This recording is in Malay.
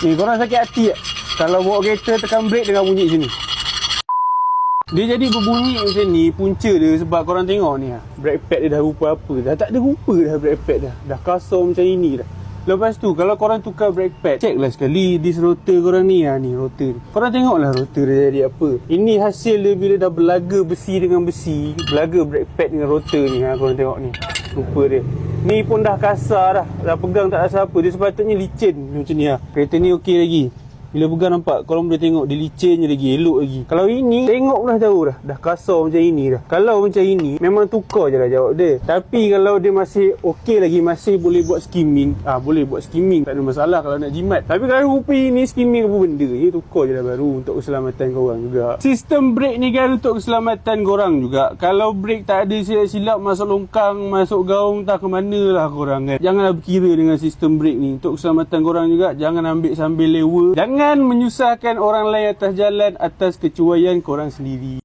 Ni korang sakit hati tak? Kalau bawa kereta tekan brake dengan bunyi sini. Dia jadi berbunyi macam ni, punca dia sebab korang tengok ni brake pad dia dah rupa apa. Dah tak ada rupa dah brake pad dah. Dah kasar macam ini dah. Lepas tu kalau korang tukar brake pad, check lah sekali disc rotor korang ni ni rotor. Korang tengoklah rotor dia jadi apa. Ini hasil dia bila dah belaga besi dengan besi, belaga brake pad dengan rotor ni korang tengok ni. Rupa dia. Ni pun dah kasar dah pegang tak rasa apa. Dia sepatutnya licin macam ni Kereta ni okey lagi. Bila pegang nampak, korang boleh tengok dia licin je lagi, elok lagi. Kalau ini, tengok pun dah tahu dah kasar macam ini dah. Kalau macam ini, memang tukar je lah jawab dia. Tapi kalau dia masih okey lagi, masih boleh buat skimming, boleh buat skimming, tak ada masalah kalau nak jimat. Tapi kalau rupa ini skimming apa benda, tukar je lah baru untuk keselamatan korang juga. Sistem brake ni kan untuk keselamatan korang juga. Kalau brake tak ada silap-silap, masuk longkang, masuk gaung, tak ke mana lah korang kan. Janganlah berkira dengan sistem brake ni. Untuk keselamatan korang juga, jangan ambil sambil lewa. Jangan menyusahkan orang lain atas jalan atas kecuaian korang sendiri.